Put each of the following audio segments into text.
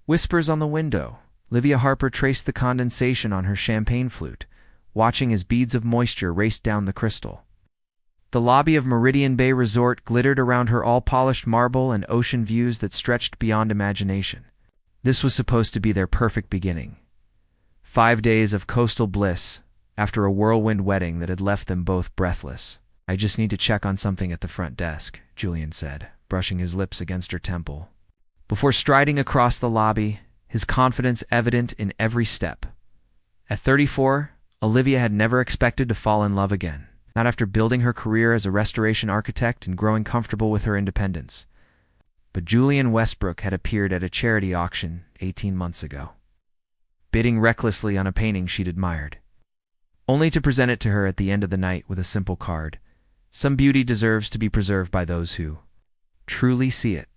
Whispers on the window. Olivia Harper traced the condensation on her champagne flute, watching as beads of moisture raced down the crystal. The lobby of Meridian Bay Resort glittered around her all-polished marble and ocean views that stretched beyond imagination. This was supposed to be their perfect beginning. 5 days of coastal bliss, after a whirlwind wedding that had left them both breathless. "I just need to check on something at the front desk," Julian said, brushing his lips against her temple. Before striding across the lobby, his confidence evident in every step. At 34, Olivia had never expected to fall in love again, not after building her career as a restoration architect and growing comfortable with her independence. But Julian Westbrook had appeared at a charity auction 18 months ago, bidding recklessly on a painting she'd admired, only to present it to her at the end of the night with a simple card. "Some beauty deserves to be preserved by those who truly see it."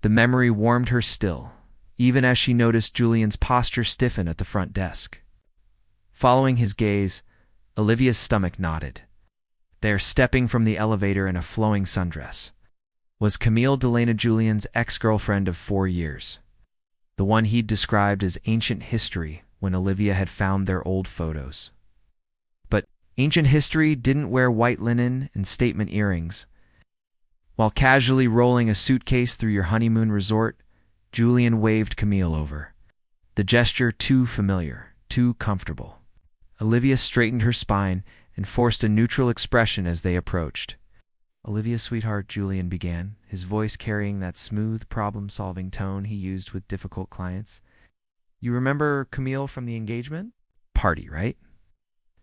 The memory warmed her still, even as she noticed Julian's posture stiffen at the front desk. Following his gaze, Olivia's stomach knotted. There, stepping from the elevator in a flowing sundress, was Camille Delana, Julian's ex-girlfriend of 4 years. The one he'd described as ancient history when Olivia had found their old photos. But ancient history didn't wear white linen and statement earrings. While casually rolling a suitcase through your honeymoon resort, Julian waved Camille over. The gesture too familiar, too comfortable. Olivia straightened her spine and forced a neutral expression as they approached. "Olivia, sweetheart," Julian began, his voice carrying that smooth, problem-solving tone he used with difficult clients. "You remember Camille from the engagement party, right?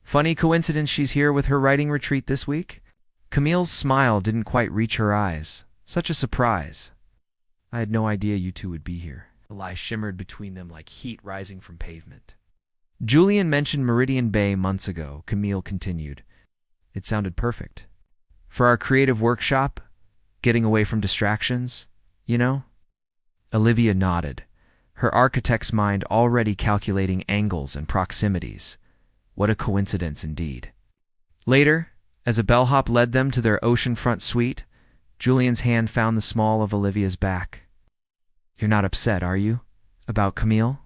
Funny coincidence she's here with her writing retreat this week." Camille's smile didn't quite reach her eyes. Such a surprise. "I had no idea you two would be here." The lie shimmered between them like heat rising from pavement. "Julian mentioned Meridian Bay months ago," Camille continued. "It sounded perfect. For our creative workshop, getting away from distractions, you know?" Olivia nodded, her architect's mind already calculating angles and proximities. What a coincidence indeed. Later, as a bellhop led them to their oceanfront suite, Julian's hand found the small of Olivia's back. "You're not upset, are you? About Camille?"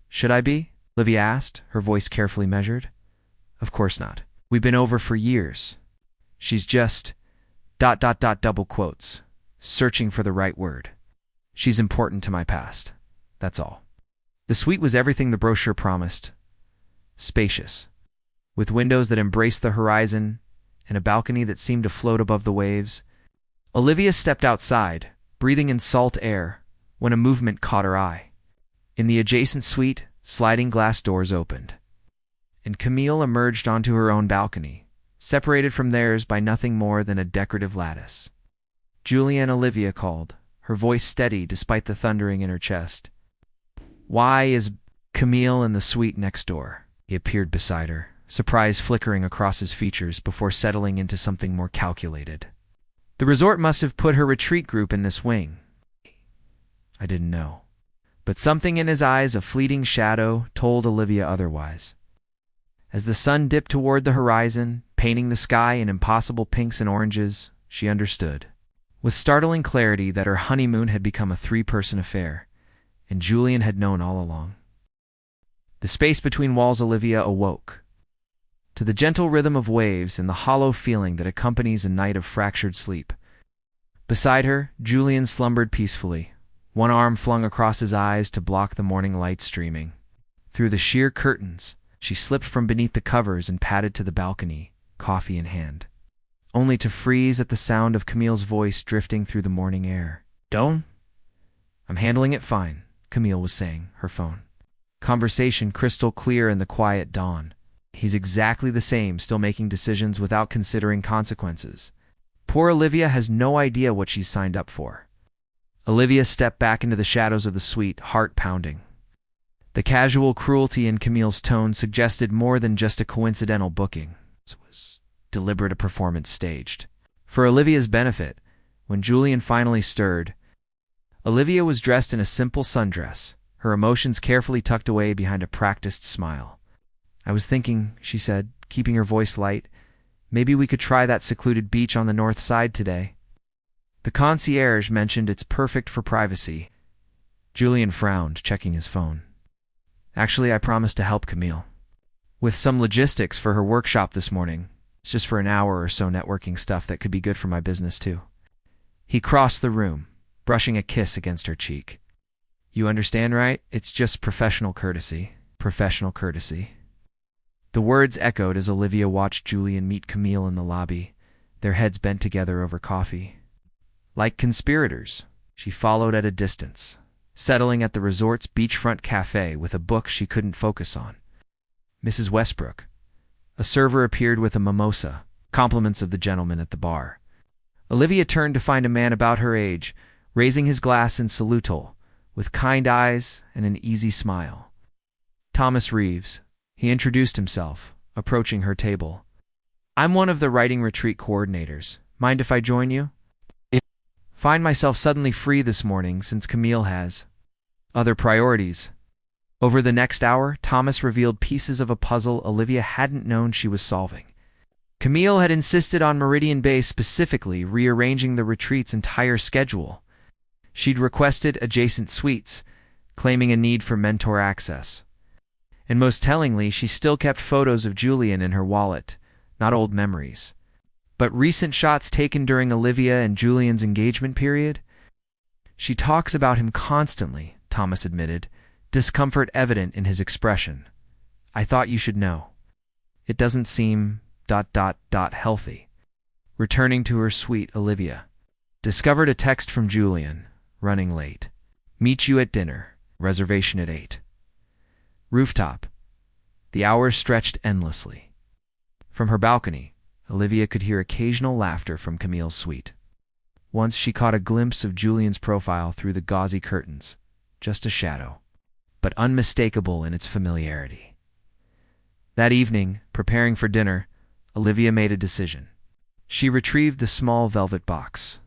"Should I be?" Olivia asked, her voice carefully measured. "Of course not. We've been over for years. She's just ... double quotes, searching for the right word. She's important to my past. That's all." The suite was everything the brochure promised. Spacious, with windows that embraced the horizon and a balcony that seemed to float above the waves. Olivia stepped outside, breathing in salt air, when a movement caught her eye. In the adjacent suite, sliding glass doors opened, and Camille emerged onto her own balcony, separated from theirs by nothing more than a decorative lattice. "Julia," Olivia called, her voice steady despite the thundering in her chest. "Why is Camille in the suite next door?" He appeared beside her, surprise flickering across his features before settling into something more calculated. "The resort must have put her retreat group in this wing." "I didn't know." But something in his eyes, a fleeting shadow, told Olivia otherwise. As the sun dipped toward the horizon, painting the sky in impossible pinks and oranges, she understood, with startling clarity, that her honeymoon had become a 3-person affair, and Julian had known all along. The space between walls, Olivia awoke to the gentle rhythm of waves and the hollow feeling that accompanies a night of fractured sleep. Beside her, Julian slumbered peacefully, one arm flung across his eyes to block the morning light streaming. Through the sheer curtains, she slipped from beneath the covers and padded to the balcony, coffee in hand, only to freeze at the sound of Camille's voice drifting through the morning air. "Don't?" "I'm handling it fine," Camille was saying, her phone. Conversation crystal clear in the quiet dawn. "He's exactly the same, still making decisions without considering consequences. Poor Olivia has no idea what she's signed up for." Olivia stepped back into the shadows of the suite, heart pounding. The casual cruelty in Camille's tone suggested more than just a coincidental booking. It was deliberate, a performance staged. For Olivia's benefit, when Julian finally stirred, Olivia was dressed in a simple sundress, her emotions carefully tucked away behind a practiced smile. "I was thinking," she said, keeping her voice light, "maybe we could try that secluded beach on the north side today. The concierge mentioned it's perfect for privacy." Julian frowned, checking his phone. Actually, I promised to help Camille with some logistics for her workshop this morning. It's just for an hour or so networking stuff that could be good for my business too. He crossed the room, brushing a kiss against her cheek. You understand, right? It's just professional courtesy. Professional courtesy. The words echoed as Olivia watched Julian meet Camille in the lobby, their heads bent together over coffee. Like conspirators, she followed at a distance, settling at the resort's beachfront cafe with a book she couldn't focus on. Mrs. Westbrook. A server appeared with a mimosa, compliments of the gentleman at the bar. Olivia turned to find a man about her age, raising his glass in salute, with kind eyes and an easy smile. Thomas Reeves. He introduced himself, approaching her table. I'm one of the writing retreat coordinators. Mind if I join you? Find myself suddenly free this morning since Camille has other priorities. Over the next hour, Thomas revealed pieces of a puzzle Olivia hadn't known she was solving. Camille had insisted on Meridian Bay specifically rearranging the retreat's entire schedule. She'd requested adjacent suites, claiming a need for mentor access. And most tellingly, she still kept photos of Julian in her wallet, not old memories, but recent shots taken during Olivia and Julian's engagement period. She talks about him constantly, Thomas admitted, discomfort evident in his expression. I thought you should know. It doesn't seem ... healthy. Returning to her suite, Olivia discovered a text from Julian, running late. Meet you at dinner, reservation at 8. Rooftop. The hours stretched endlessly. From her balcony, Olivia could hear occasional laughter from Camille's suite. Once she caught a glimpse of Julian's profile through the gauzy curtains, just a shadow, but unmistakable in its familiarity. That evening, preparing for dinner, Olivia made a decision. She retrieved the small velvet box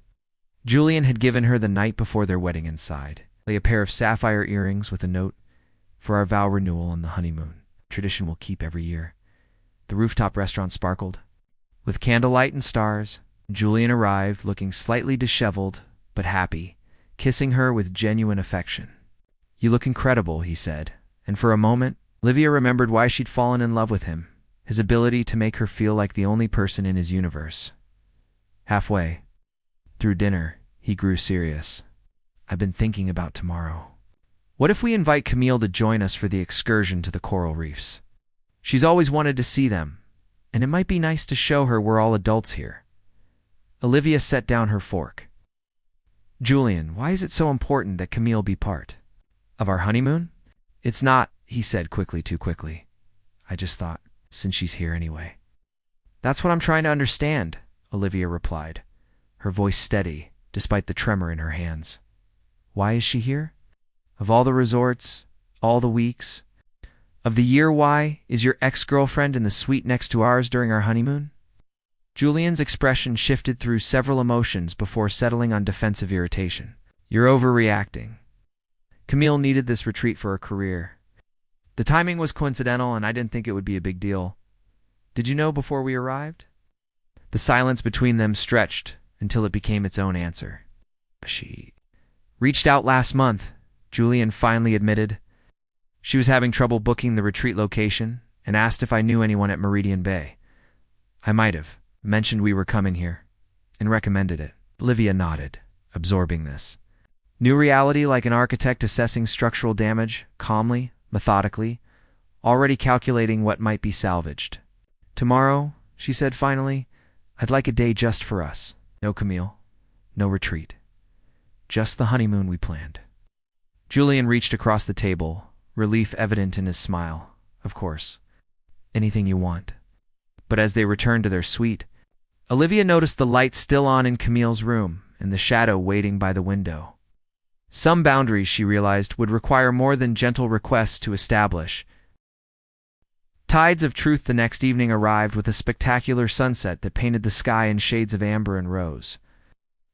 Julian had given her the night before their wedding inside, a pair of sapphire earrings with a note, for our vow renewal on the honeymoon. Tradition we'll keep every year. The rooftop restaurant sparkled. With candlelight and stars, Julian arrived looking slightly disheveled, but happy, kissing her with genuine affection. You look incredible, he said, and for a moment, Olivia remembered why she'd fallen in love with him, his ability to make her feel like the only person in his universe. Halfway through dinner, he grew serious. I've been thinking about tomorrow. What if we invite Camille to join us for the excursion to the coral reefs? She's always wanted to see them, and it might be nice to show her we're all adults here. Olivia set down her fork. Julian, why is it so important that Camille be part of our honeymoon? It's not, he said too quickly. I just thought, since she's here anyway. That's what I'm trying to understand, Olivia replied, her voice steady, despite the tremor in her hands. Why is she here? Of all the resorts, all the weeks, of the year, why is your ex-girlfriend in the suite next to ours during our honeymoon? Julian's expression shifted through several emotions before settling on defensive irritation. You're overreacting. Camille needed this retreat for her career. The timing was coincidental, and I didn't think it would be a big deal. Did you know before we arrived? The silence between them stretched until it became its own answer. She reached out last month, Julian finally admitted. She was having trouble booking the retreat location and asked if I knew anyone at Meridian Bay. I might have mentioned we were coming here and recommended it. Olivia nodded, absorbing this. New reality like an architect assessing structural damage, calmly, methodically, already calculating what might be salvaged. Tomorrow, she said finally, I'd like a day just for us. No Camille, no retreat. Just the honeymoon we planned. Julian reached across the table, relief evident in his smile. Of course. Anything you want. But as they returned to their suite, Olivia noticed the light still on in Camille's room and the shadow waiting by the window. Some boundaries, she realized, would require more than gentle requests to establish. Tides of truth the next evening arrived with a spectacular sunset that painted the sky in shades of amber and rose.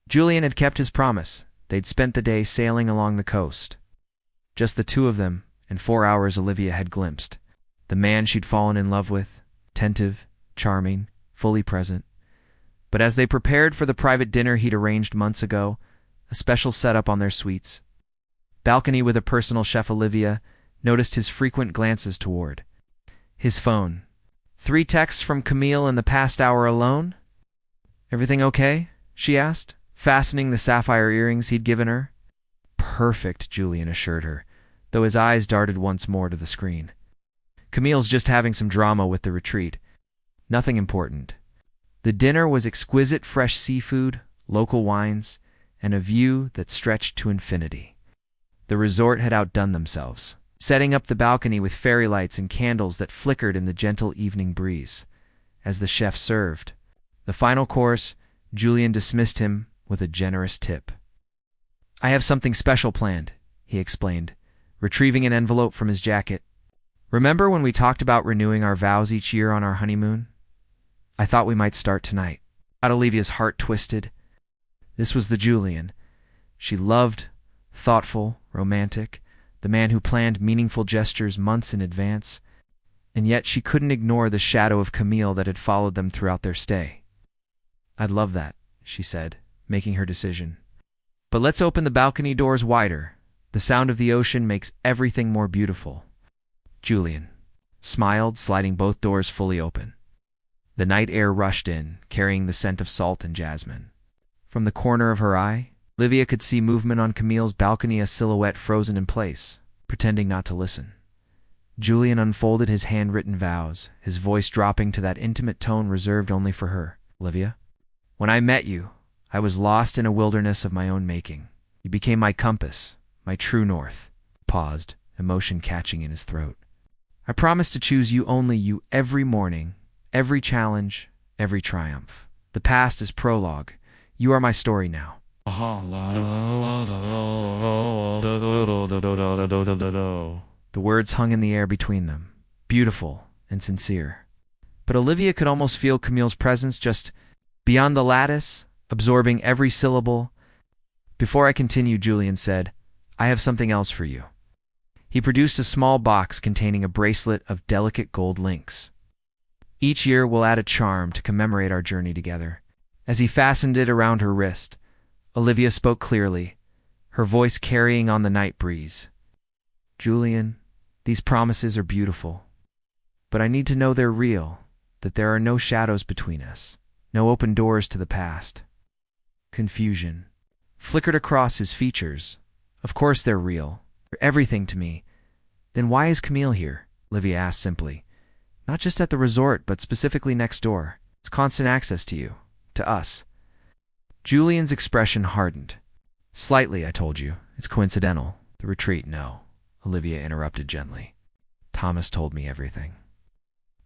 Julian had kept his promise. They'd spent the day sailing along the coast. Just the two of them, and 4 hours Olivia had glimpsed. The man she'd fallen in love with, attentive, charming, fully present. But as they prepared for the private dinner he'd arranged months ago, a special setup on their suites, balcony with a personal chef. Olivia noticed his frequent glances toward his phone. 3 texts from Camille in the past hour alone? Everything okay? She asked, fastening the sapphire earrings he'd given her. Perfect, Julian assured her, though his eyes darted once more to the screen. Camille's just having some drama with the retreat. Nothing important. The dinner was exquisite fresh seafood, local wines, and a view that stretched to infinity. The resort had outdone themselves, setting up the balcony with fairy lights and candles that flickered in the gentle evening breeze. As the chef served the final course, Julian dismissed him with a generous tip. I have something special planned, he explained, retrieving an envelope from his jacket. Remember when we talked about renewing our vows each year on our honeymoon? I thought we might start tonight. Olivia's heart twisted. This was the Julian she loved, thoughtful, romantic, the man who planned meaningful gestures months in advance, and yet she couldn't ignore the shadow of Camille that had followed them throughout their stay. I'd love that, she said, making her decision. But let's open the balcony doors wider. The sound of the ocean makes everything more beautiful. Julian smiled, sliding both doors fully open. The night air rushed in, carrying the scent of salt and jasmine. From the corner of her eye, Olivia could see movement on Camille's balcony, a silhouette frozen in place, pretending not to listen. Julian unfolded his handwritten vows, his voice dropping to that intimate tone reserved only for her. Olivia, when I met you, I was lost in a wilderness of my own making. You became my compass, my true north. Paused, emotion catching in his throat. I promised to choose you, only you, every morning, every challenge, every triumph. The past is prologue. You are my story now. The words hung in the air between them, beautiful and sincere. But Olivia could almost feel Camille's presence just beyond the lattice, absorbing every syllable. Before I continue, Julian said, I have something else for you. He produced a small box containing a bracelet of delicate gold links. Each year we'll add a charm to commemorate our journey together. As he fastened it around her wrist, Olivia spoke clearly, her voice carrying on the night breeze. Julian, these promises are beautiful, but I need to know they're real, that there are no shadows between us, no open doors to the past. Confusion flickered across his features. Of course they're real. They're everything to me. Then why is Camille here? Olivia asked simply. Not just at the resort, but specifically next door. It's constant access to you, to us. Julian's expression hardened. Slightly, I told you. It's coincidental. The retreat, no. Olivia interrupted gently. Thomas told me everything.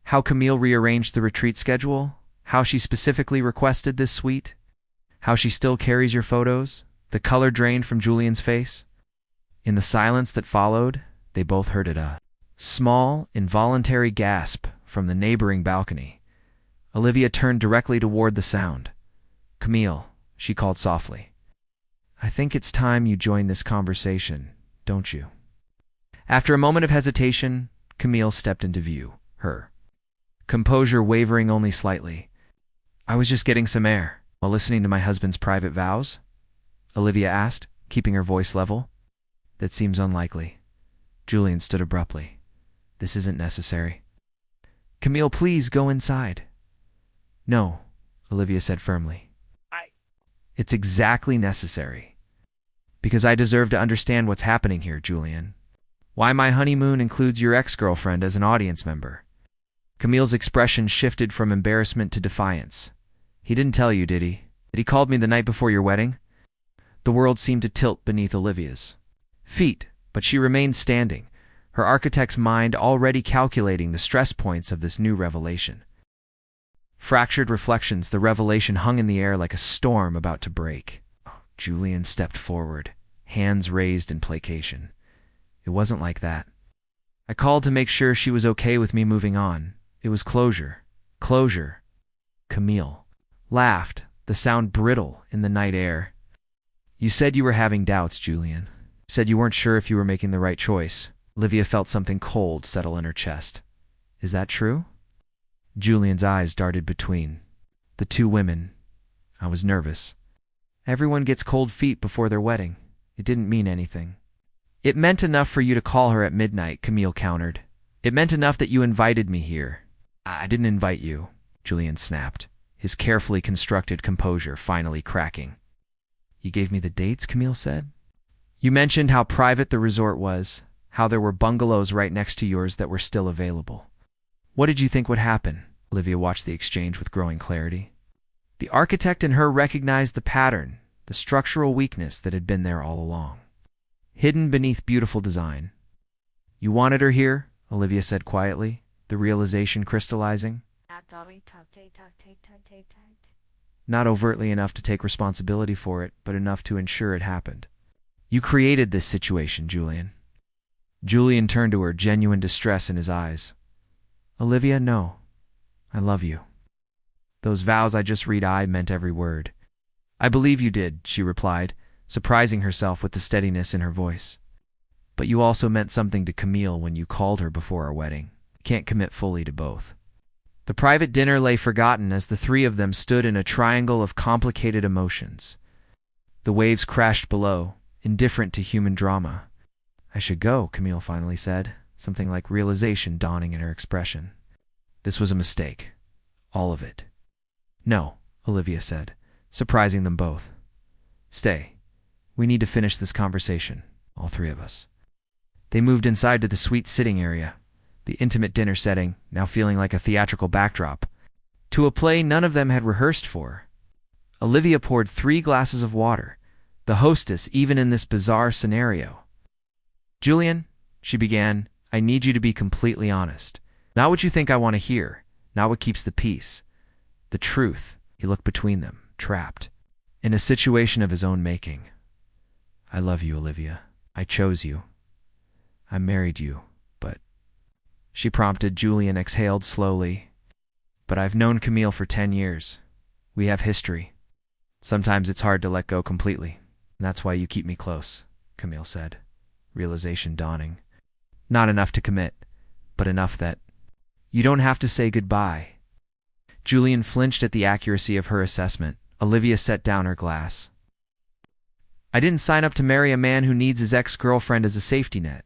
How Camille rearranged the retreat schedule? How she specifically requested this suite? How she still carries your photos? The color drained from Julian's face? In the silence that followed, they both heard a small, involuntary gasp from the neighboring balcony. Olivia turned directly toward the sound. Camille, she called softly. I think it's time you join this conversation, don't you? After a moment of hesitation, Camille stepped into view, her composure wavering only slightly. I was just getting some air while listening to my husband's private vows, Olivia asked, keeping her voice level. That seems unlikely. Julian stood abruptly. This isn't necessary. Camille, please go inside. No, Olivia said firmly. It's exactly necessary. Because I deserve to understand what's happening here, Julian. Why my honeymoon includes your ex-girlfriend as an audience member. Camille's expression shifted from embarrassment to defiance. He didn't tell you, did he? That he called me the night before your wedding? The world seemed to tilt beneath Olivia's feet, but she remained standing, her architect's mind already calculating the stress points of this new revelation. Fractured reflections, the revelation hung in the air like a storm about to break. Julian stepped forward, hands raised in placation. It wasn't like that. I called to make sure she was okay with me moving on. It was closure. Closure. Camille laughed, the sound brittle in the night air. You said you were having doubts, Julian. Said you weren't sure if you were making the right choice. Olivia felt something cold settle in her chest. Is that true? Julian's eyes darted between the two women. I was nervous. Everyone gets cold feet before their wedding. It didn't mean anything. It meant enough for you to call her at midnight, Camille countered. It meant enough that you invited me here. I didn't invite you, Julian snapped, his carefully constructed composure finally cracking. You gave me the dates, Camille said. You mentioned how private the resort was, how there were bungalows right next to yours that were still available. What did you think would happen? Olivia watched the exchange with growing clarity. The architect in her recognized the pattern, the structural weakness that had been there all along, hidden beneath beautiful design. You wanted her here, Olivia said quietly, the realization crystallizing. Not overtly enough to take responsibility for it, but enough to ensure it happened. You created this situation, Julian. Julian turned to her, genuine distress in his eyes. Olivia, no. I love you. Those vows I just read meant every word. I believe you did, she replied, surprising herself with the steadiness in her voice. But you also meant something to Camille when you called her before our wedding. You can't commit fully to both. The private dinner lay forgotten as the three of them stood in a triangle of complicated emotions. The waves crashed below, indifferent to human drama. I should go, Camille finally said, something like realization dawning in her expression. This was a mistake. All of it. No, Olivia said, surprising them both. Stay. We need to finish this conversation, all three of us. They moved inside to the suite sitting area, the intimate dinner setting, now feeling like a theatrical backdrop, to a play none of them had rehearsed for. Olivia poured 3 glasses of water, the hostess even in this bizarre scenario. Julian, she began, I need you to be completely honest. Not what you think I want to hear, not what keeps the peace. The truth. He looked between them, trapped, in a situation of his own making. I love you, Olivia. I chose you. I married you, but... She prompted. Julian exhaled slowly. But I've known Camille for 10 years. We have history. Sometimes it's hard to let go completely, and that's why you keep me close, Camille said, realization dawning. Not enough to commit, but enough that... You don't have to say goodbye. Julian flinched at the accuracy of her assessment. Olivia set down her glass. I didn't sign up to marry a man who needs his ex-girlfriend as a safety net.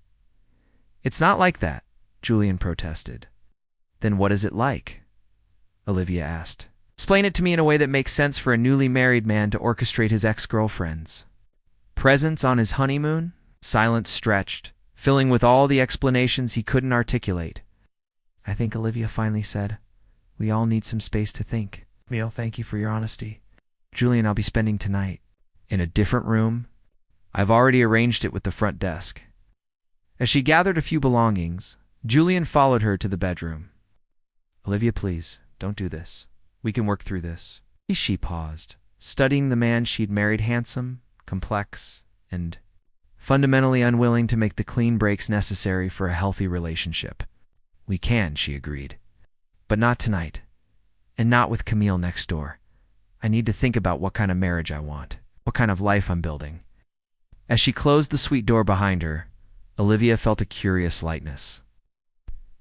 It's not like that, Julian protested. Then what is it like? Olivia asked. Explain it to me in a way that makes sense for a newly married man to orchestrate his ex-girlfriends. Presents on his honeymoon? Silence stretched, filling with all the explanations he couldn't articulate. I think Olivia finally said, we all need some space to think. Camille, thank you for your honesty. Julian, I'll be spending tonight in a different room. I've already arranged it with the front desk. As she gathered a few belongings, Julian followed her to the bedroom. Olivia, please, don't do this. We can work through this. She paused, studying the man she'd married, handsome, complex, and fundamentally unwilling to make the clean breaks necessary for a healthy relationship. We can, she agreed. But not tonight. And not with Camille next door. I need to think about what kind of marriage I want, what kind of life I'm building. As she closed the suite door behind her, Olivia felt a curious lightness.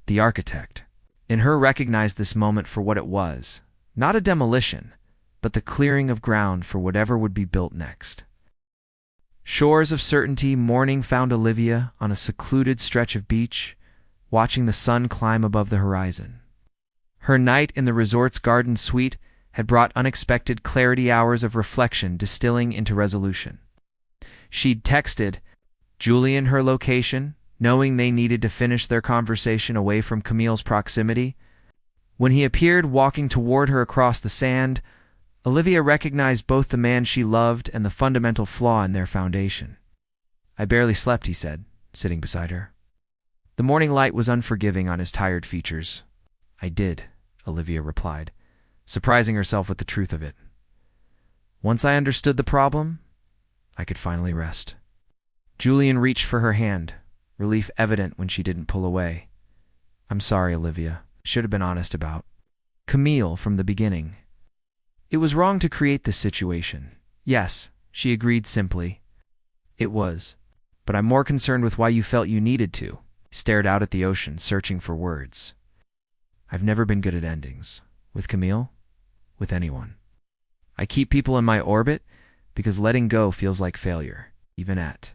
The architect, in her, recognized this moment for what it was, not a demolition, but the clearing of ground for whatever would be built next. Shores of certainty. Morning found Olivia on a secluded stretch of beach, watching the sun climb above the horizon. Her night in the resort's garden suite had brought unexpected clarity, hours of reflection distilling into resolution. She'd texted Julian her location, knowing they needed to finish their conversation away from Camille's proximity. When he appeared walking toward her across the sand, Olivia recognized both the man she loved and the fundamental flaw in their foundation. I barely slept, he said, sitting beside her. The morning light was unforgiving on his tired features. I did, Olivia replied, surprising herself with the truth of it. Once I understood the problem, I could finally rest. Julian reached for her hand, relief evident when she didn't pull away. I'm sorry, Olivia. Should have been honest about Camille from the beginning. It was wrong to create this situation. Yes, she agreed simply. It was. But I'm more concerned with why you felt you needed to. Stared out at the ocean, searching for words. I've never been good at endings. With Camille? With anyone. I keep people in my orbit because letting go feels like failure, even at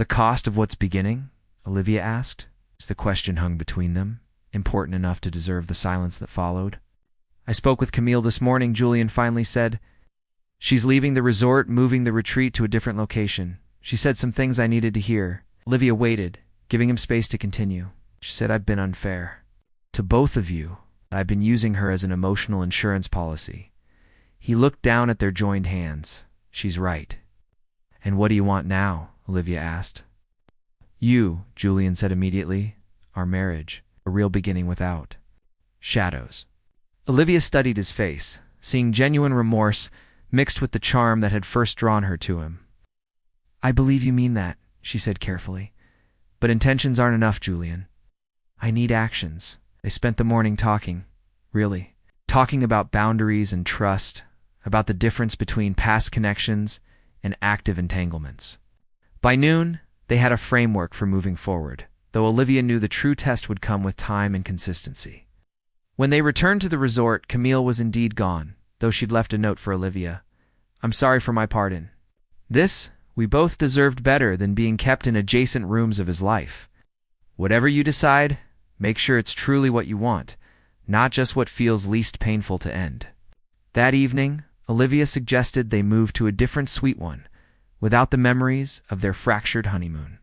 The cost of what's beginning? Olivia asked. As the question hung between them, important enough to deserve the silence that followed. I spoke with Camille this morning, Julian finally said. She's leaving the resort, moving the retreat to a different location. She said some things I needed to hear. Olivia waited, giving him space to continue. She said I've been unfair. To both of you, I've been using her as an emotional insurance policy. He looked down at their joined hands. She's right. And what do you want now? Olivia asked. You, Julian said immediately. Our marriage, a real beginning without shadows. Olivia studied his face, seeing genuine remorse mixed with the charm that had first drawn her to him. I believe you mean that, she said carefully. But intentions aren't enough, Julian. I need actions. They spent the morning talking, really. Talking about boundaries and trust, about the difference between past connections and active entanglements. By noon, they had a framework for moving forward, though Olivia knew the true test would come with time and consistency. When they returned to the resort, Camille was indeed gone, though she'd left a note for Olivia. I'm sorry for my pardon. We both deserved better than being kept in adjacent rooms of his life. Whatever you decide, make sure it's truly what you want, not just what feels least painful to end. That evening, Olivia suggested they move to a different sweet one, without the memories of their fractured honeymoon.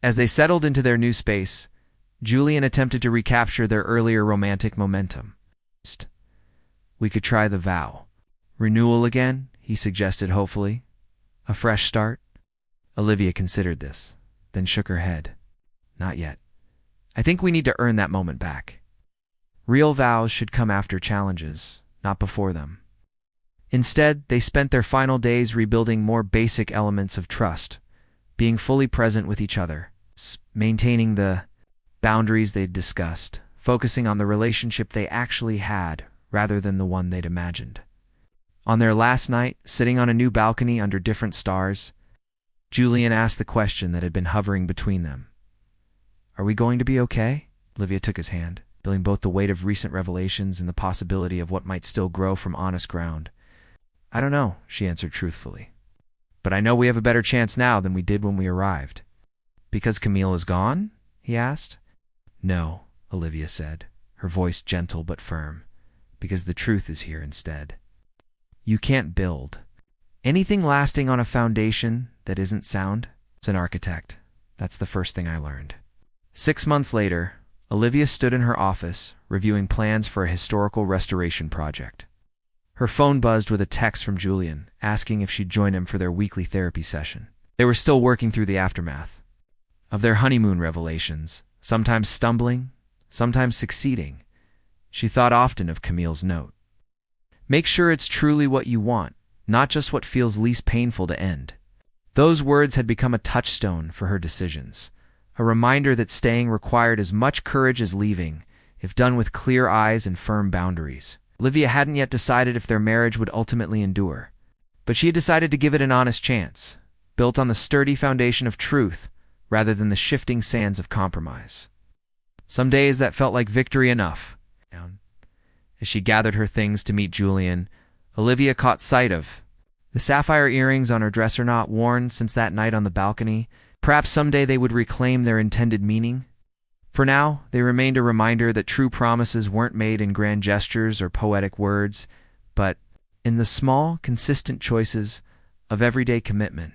As they settled into their new space, Julian attempted to recapture their earlier romantic momentum. We could try the vow. Renewal again, he suggested hopefully. A fresh start? Olivia considered this, then shook her head. Not yet. I think we need to earn that moment back. Real vows should come after challenges, not before them. Instead, they spent their final days rebuilding more basic elements of trust, being fully present with each other, maintaining the boundaries they'd discussed, focusing on the relationship they actually had rather than the one they'd imagined. On their last night, sitting on a new balcony under different stars, Julian asked the question that had been hovering between them. Are we going to be okay? Olivia took his hand, feeling both the weight of recent revelations and the possibility of what might still grow from honest ground. I don't know, she answered truthfully. But I know we have a better chance now than we did when we arrived. Because Camille is gone? He asked. No, Olivia said, her voice gentle but firm. Because the truth is here instead. You can't build anything lasting on a foundation that isn't sound. As an architect, that's the first thing I learned. 6 months later, Olivia stood in her office, reviewing plans for a historical restoration project. Her phone buzzed with a text from Julian, asking if she'd join him for their weekly therapy session. They were still working through the aftermath of their honeymoon revelations, sometimes stumbling, sometimes succeeding. She thought often of Camille's note. Make sure it's truly what you want, not just what feels least painful to end. Those words had become a touchstone for her decisions, a reminder that staying required as much courage as leaving, if done with clear eyes and firm boundaries. Olivia hadn't yet decided if their marriage would ultimately endure, but she had decided to give it an honest chance, built on the sturdy foundation of truth rather than the shifting sands of compromise. Some days that felt like victory enough. As she gathered her things to meet Julian, Olivia caught sight of the sapphire earrings on her dresser, not worn since that night on the balcony. Perhaps someday they would reclaim their intended meaning. For now, they remained a reminder that true promises weren't made in grand gestures or poetic words, but in the small, consistent choices of everyday commitment.